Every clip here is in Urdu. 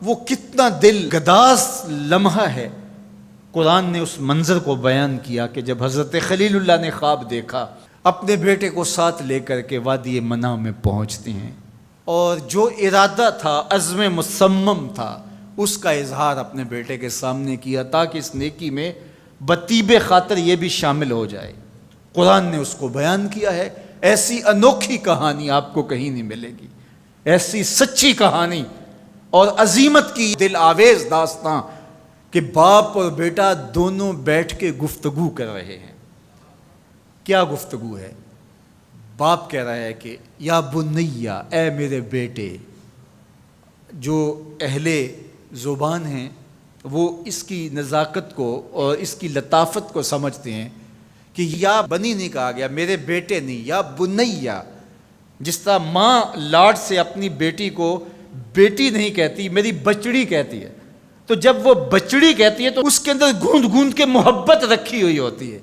وہ کتنا دل گداز لمحہ ہے۔ قرآن نے اس منظر کو بیان کیا کہ جب حضرت خلیل اللہ نے خواب دیکھا، اپنے بیٹے کو ساتھ لے کر کے وادی منع میں پہنچتے ہیں، اور جو ارادہ تھا، عزم مصمم تھا، اس کا اظہار اپنے بیٹے کے سامنے کیا تاکہ اس نیکی میں بطیب خاطر یہ بھی شامل ہو جائے۔ قرآن نے اس کو بیان کیا ہے۔ ایسی انوکھی کہانی آپ کو کہیں نہیں ملے گی، ایسی سچی کہانی اور عظیمت کی دل آویز داستاں کہ باپ اور بیٹا دونوں بیٹھ کے گفتگو کر رہے ہیں۔ کیا گفتگو ہے؟ باپ کہہ رہا ہے کہ یا بنیا، اے میرے بیٹے۔ جو اہل زبان ہیں وہ اس کی نزاکت کو اور اس کی لطافت کو سمجھتے ہیں کہ یا بنی نہیں کہا گیا، میرے بیٹے نہیں، یا بنیا۔ جس طرح ماں لاڈ سے اپنی بیٹی کو بیٹی نہیں کہتی، میری بچڑی کہتی ہے، تو جب وہ بچڑی کہتی ہے تو اس کے اندر گوند گوند کے محبت رکھی ہوئی ہوتی ہے۔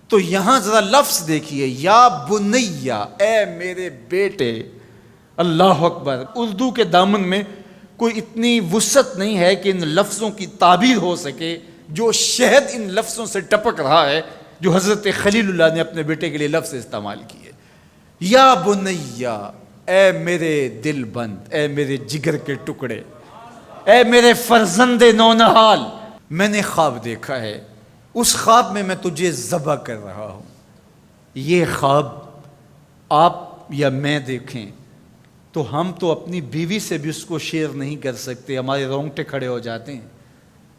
تو یہاں ذرا لفظ دیکھیے، یا بنیا، اے میرے بیٹے۔ اللہ اکبر۔ اردو کے دامن میں کوئی اتنی وسعت نہیں ہے کہ ان لفظوں کی تعبیر ہو سکے جو شہد ان لفظوں سے ٹپک رہا ہے جو حضرت خلیل اللہ نے اپنے بیٹے کے لیے لفظ استعمال کیے۔ یا بنیا، اے میرے دل بند، اے میرے جگر کے ٹکڑے، اے میرے فرزند نونہال، میں نے خواب دیکھا ہے، اس خواب میں تجھے ذبح کر رہا ہوں۔ یہ خواب آپ یا میں دیکھیں تو ہم تو اپنی بیوی سے بھی اس کو شیئر نہیں کر سکتے، ہمارے رونگٹے کھڑے ہو جاتے ہیں،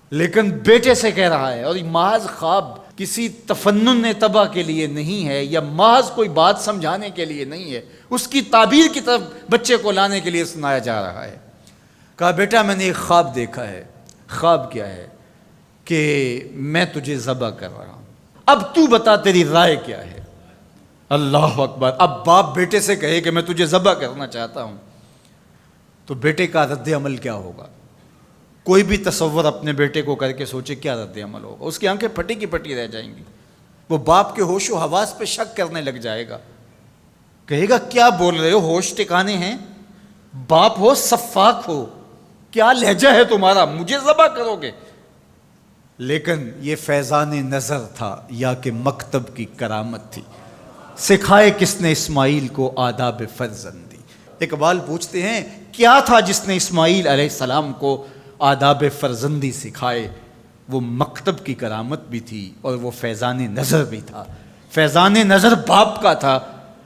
لیکن بیٹے سے کہہ رہا ہے۔ اور یہ محض خواب کسی تفنن طبع کے لیے نہیں ہے، یا محض کوئی بات سمجھانے کے لیے نہیں ہے، اس کی تعبیر کی طرف بچے کو لانے کے لیے سنایا جا رہا ہے۔ کہا بیٹا میں نے ایک خواب دیکھا ہے۔ خواب کیا ہے؟ کہ میں تجھے ذبح کر رہا ہوں، اب تو بتا تیری رائے کیا ہے۔ اللہ اکبر۔ اب باپ بیٹے سے کہے کہ میں تجھے ذبح کرنا چاہتا ہوں تو بیٹے کا رد عمل کیا ہوگا؟ کوئی بھی تصور اپنے بیٹے کو کر کے سوچے کیا رد عمل ہوگا؟ اس کی آنکھیں پھٹی کی پھٹی رہ جائیں گی، وہ باپ کے ہوش و حواس پہ شک کرنے لگ جائے گا، کہے گا کیا بول رہے ہو، ہوش ٹھکانے ہیں؟ باپ ہو، سفاک ہو، کیا لہجہ ہے تمہارا، مجھے ذبح کرو گے؟ لیکن یہ فیضان نظر تھا یا کہ مکتب کی کرامت تھی؟ سکھائے کس نے اسماعیل کو آداب فرزندی؟ اقبال پوچھتے ہیں کیا تھا جس نے اسماعیل علیہ السلام کو آداب فرزندی سکھائے؟ وہ مکتب کی کرامت بھی تھی اور وہ فیضان نظر بھی تھا۔ فیضان نظر باپ کا تھا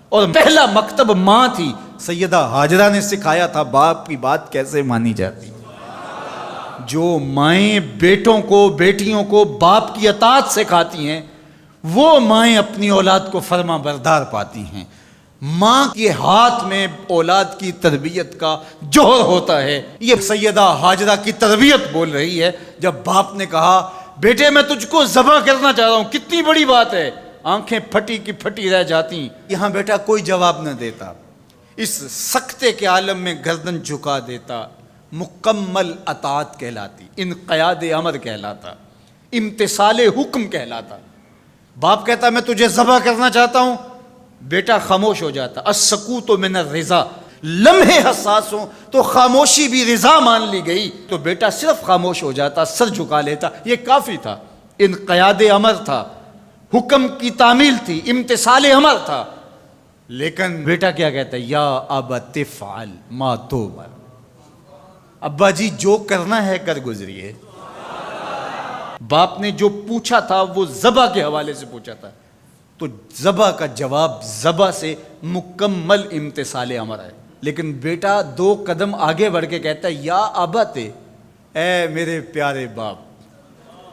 اور پہلا مکتب ماں تھی۔ سیدہ ہاجرہ نے سکھایا تھا باپ کی بات کیسے مانی جاتی۔ جو مائیں بیٹوں کو، بیٹیوں کو باپ کی اطاعت سکھاتی ہیں، وہ مائیں اپنی اولاد کو فرما بردار پاتی ہیں۔ ماں کے ہاتھ میں اولاد کی تربیت کا جوہر ہوتا ہے۔ یہ سیدہ ہاجرہ کی تربیت بول رہی ہے جب باپ نے کہا بیٹے میں تجھ کو ذبح کرنا چاہ رہا ہوں، کتنی بڑی بات ہے۔ آنکھیں پھٹی کی پھٹی رہ جاتی۔ یہاں بیٹا کوئی جواب نہ دیتا، اس سکتے کے عالم میں گردن جھکا دیتا۔ مکمل اطاعت کہلاتی، انقیاد امر کہلاتا، امتثال حکم کہلاتا۔ باپ کہتا میں تجھے ذبح کرنا چاہتا ہوں، بیٹا خاموش ہو جاتا۔ السکوت من الرضا، لمحے حساس ہوں تو خاموشی بھی رضا مان لی گئی تو بیٹا صرف خاموش ہو جاتا، سر جھکا لیتا، یہ کافی تھا۔ انقیاد امر تھا، حکم کی تعمیل تھی، امتثال امر تھا۔ لیکن بیٹا کیا کہتا ہے؟ یا ابت افعل ما تؤمر، ابا جی جو کرنا ہے کر گزریے۔ باپ نے جو پوچھا تھا وہ ذبح کے حوالے سے پوچھا تھا، تو ذبح کا جواب ذبح سے مکمل امتثال امر ہے۔ لیکن بیٹا دو قدم آگے بڑھ کے کہتا ہے یا ابت، اے میرے پیارے باپ۔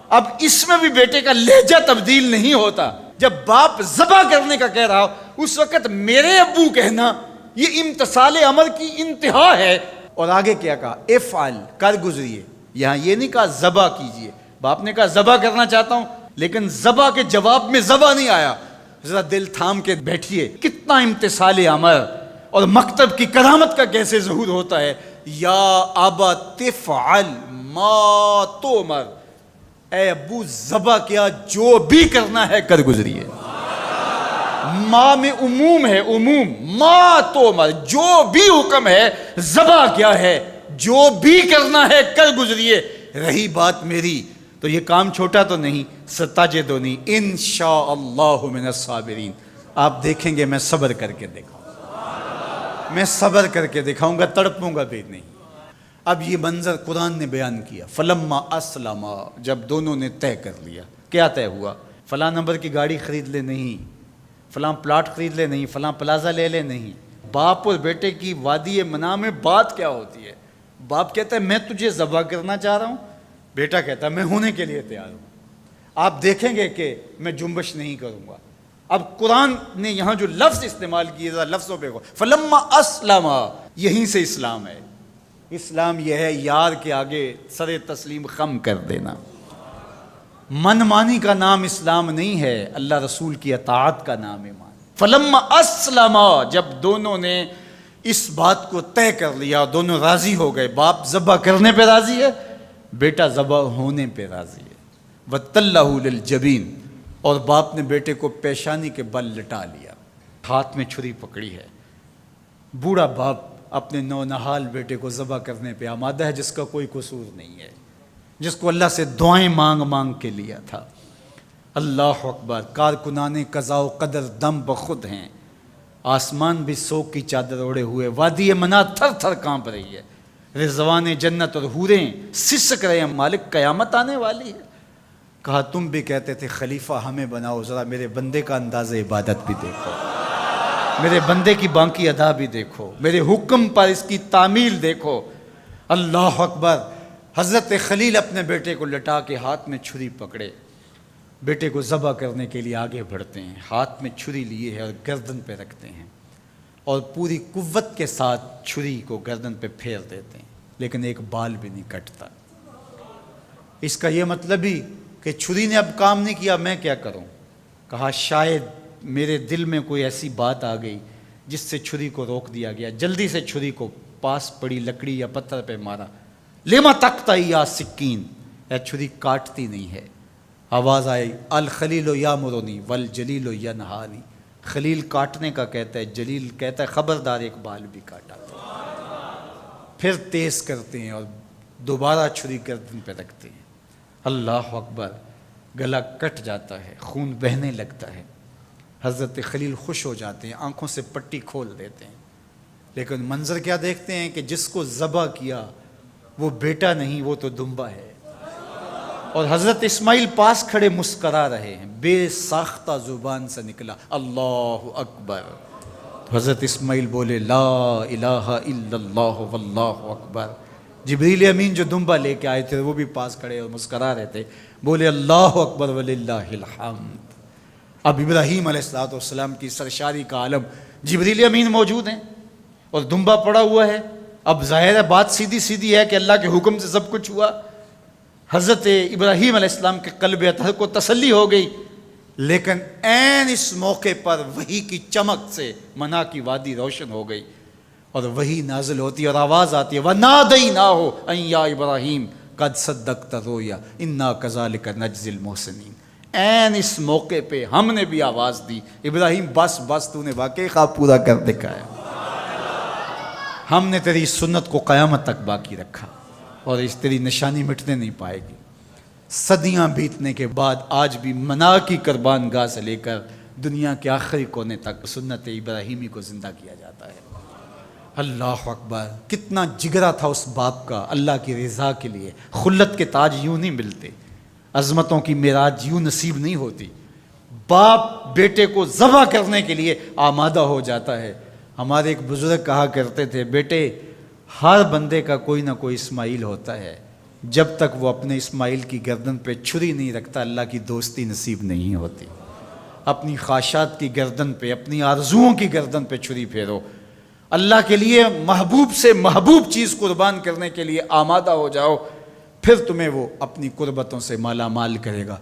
اب اس میں بھی بیٹے کا لہجہ تبدیل نہیں ہوتا۔ جب باپ ذبح کرنے کا کہہ رہا ہو اس وقت میرے ابو کہنا یہ امتثال امر کی انتہا ہے۔ اور آگے کیا کہا؟ افعل، کر گزریے۔ یہاں یہ نہیں کہا ذبح کیجئے، باپ نے کہا ذبح کرنا چاہتا ہوں، لیکن ذبح کے جواب میں ذبح نہیں آیا۔ ذرا دل تھام کے بیٹھیے، کتنا امتثال امر اور مکتب کی کرامت کا کیسے ظہور ہوتا ہے۔ یا ابا تفعل ما تؤمر، اے ابو ذبح کیا، جو بھی کرنا ہے کر گزریے۔ ماں میں عموم ہے، عموم، ما تؤمر، جو بھی حکم ہے، ذبح کیا ہے جو بھی کرنا ہے کر گزریے، رہی بات میری تو یہ کام چھوٹا تو نہیں، ستجدنی انشاءاللہ من الصابرین، آپ دیکھیں گے میں صبر کر کے دکھاؤں گا، میں صبر کر کے دکھاؤں گا، تڑپوں گا بھی نہیں۔ اب یہ منظر قرآن نے بیان کیا، فلما اسلما، جب دونوں نے طے کر لیا۔ کیا طے ہوا؟ فلاں نمبر کی گاڑی خرید لے نہیں، فلاں پلاٹ خرید لے نہیں، فلاں پلازا لے لے نہیں۔ باپ اور بیٹے کی وادی منع میں بات کیا ہوتی ہے؟ باپ کہتا ہے میں تجھے ذبح کرنا چاہ رہا ہوں، بیٹا کہتا ہے میں ہونے کے لیے تیار ہوں۔ آپ دیکھیں گے کہ میں جنبش نہیں کروں گا۔ اب قرآن نے یہاں جو لفظ استعمال کیے، ذرا لفظوں پہ غور، فلما اسلما، یہیں سے اسلام ہے۔ اسلام یہ ہے یار کے آگے سر تسلیم خم کر دینا۔ من مانی کا نام اسلام نہیں ہے، اللہ رسول کی اطاعت کا نام ہے۔ فلما اسلما، جب دونوں نے اس بات کو طے کر لیا، دونوں راضی ہو گئے، باپ ذبح کرنے پہ راضی ہے، بیٹا ذبح ہونے پہ راضی ہے۔ وَتَلَّهُ لِلْجَبِينِ، اور باپ نے بیٹے کو پیشانی کے بل لٹا لیا، ہاتھ میں چھری پکڑی ہے۔ بوڑھا باپ اپنے نونہال بیٹے کو ذبح کرنے پہ آمادہ ہے، جس کا کوئی قصور نہیں ہے، جس کو اللہ سے دعائیں مانگ مانگ کے لیا تھا۔ اللہ اکبر، کارکنان قضاء و قدر دم بخود ہیں، آسمان بھی سوگ کی چادر اوڑے ہوئے، وادی منع تھر تھر کانپ رہی ہے، رضوان جنت اور حوریں سسک رہے ہیں، مالک قیامت آنے والی ہے۔ کہا تم بھی کہتے تھے خلیفہ ہمیں بناؤ، ذرا میرے بندے کا انداز عبادت بھی دیکھو، میرے بندے کی بانکی ادا بھی دیکھو، میرے حکم پر اس کی تعمیل دیکھو۔ اللہ اکبر، حضرت خلیل اپنے بیٹے کو لٹا کے ہاتھ میں چھری پکڑے، بیٹے کو ذبح کرنے کے لیے آگے بڑھتے ہیں، ہاتھ میں چھری لیے ہے اور گردن پہ رکھتے ہیں، اور پوری قوت کے ساتھ چھری کو گردن پہ پھیر دیتے ہیں، لیکن ایک بال بھی نہیں کٹتا۔ اس کا یہ مطلب ہی کہ چھری نے اب کام نہیں کیا، میں کیا کروں؟ کہا شاید میرے دل میں کوئی ایسی بات آ گئی جس سے چھری کو روک دیا گیا، جلدی سے چھری کو پاس پڑی لکڑی یا پتھر پہ مارا۔ لما تقطعی یا سکین، اے چھری کاٹتی نہیں ہے۔ آواز آئی الخلیل یامرنی والجلیل ینہانی، خلیل کاٹنے کا کہتا ہے، جلیل کہتا ہے خبردار ایک بال بھی کاٹا۔ پھر تیز کرتے ہیں اور دوبارہ چھری گردن پہ رکھتے ہیں۔ اللہ اکبر، گلا کٹ جاتا ہے، خون بہنے لگتا ہے۔ حضرت خلیل خوش ہو جاتے ہیں، آنکھوں سے پٹی کھول دیتے ہیں، لیکن منظر کیا دیکھتے ہیں کہ جس کو ذبح کیا وہ بیٹا نہیں، وہ تو دمبا ہے۔ اور حضرت اسماعیل پاس کھڑے مسکرا رہے ہیں، بے ساختہ زبان سے نکلا اللہ اکبر۔ تو حضرت اسماعیل بولے لا الہ الا اللہ واللہ اکبر۔ جبریل امین جو دمبا لے کے آئے تھے وہ بھی پاس کھڑے اور مسکرا رہے تھے، بولے اللہ اکبر وللہ الحمد۔ اب ابراہیم علیہ السلام کی سرشاری کا عالم، جبریل امین موجود ہیں اور دمبا پڑا ہوا ہے۔ اب ظاہر ہے بات سیدھی سیدھی ہے کہ اللہ کے حکم سے سب کچھ ہوا۔ حضرت ابراہیم علیہ السلام کے قلب اطہر کو تسلی ہو گئی، لیکن عین اس موقع پر وحی کی چمک سے منع کی وادی روشن ہو گئی، اور وحی نازل ہوتی ہے اور آواز آتی ہے وَنَادَيْنَاهُ أَن يَا إِبْرَاهِيمُ قَدْ صَدَّقْتَ الرُّؤْيَا إِنَّا كَذَلِكَ نَجْزِي الْمُحْسِنِينَ۔ عین اس موقع پہ ہم نے بھی آواز دی، ابراہیم بس تو نے واقعی خواب پورا کر دکھایا، ہم نے تیری سنت کو قیامت تک باقی رکھا، اور اس تیری نشانی مٹنے نہیں پائے گی۔ صدیاں بیتنے کے بعد آج بھی منع کی قربان گاہ سے لے کر دنیا کے آخری کونے تک سنت ابراہیمی کو زندہ کیا جاتا ہے۔ اللہ اکبر، کتنا جگرا تھا اس باپ کا اللہ کی رضا کے لیے۔ خلت کے تاج یوں نہیں ملتے، عظمتوں کی معراج یوں نصیب نہیں ہوتی۔ باپ بیٹے کو ذبح کرنے کے لیے آمادہ ہو جاتا ہے۔ ہمارے ایک بزرگ کہا کرتے تھے بیٹے ہر بندے کا کوئی نہ کوئی اسماعیل ہوتا ہے، جب تک وہ اپنے اسماعیل کی گردن پہ چھری نہیں رکھتا اللہ کی دوستی نصیب نہیں ہوتی۔ اپنی خواہشات کی گردن پہ، اپنی آرزوؤں کی گردن پہ چھری پھیرو، اللہ کے لیے محبوب سے محبوب چیز قربان کرنے کے لیے آمادہ ہو جاؤ، پھر تمہیں وہ اپنی قربتوں سے مالا مال کرے گا۔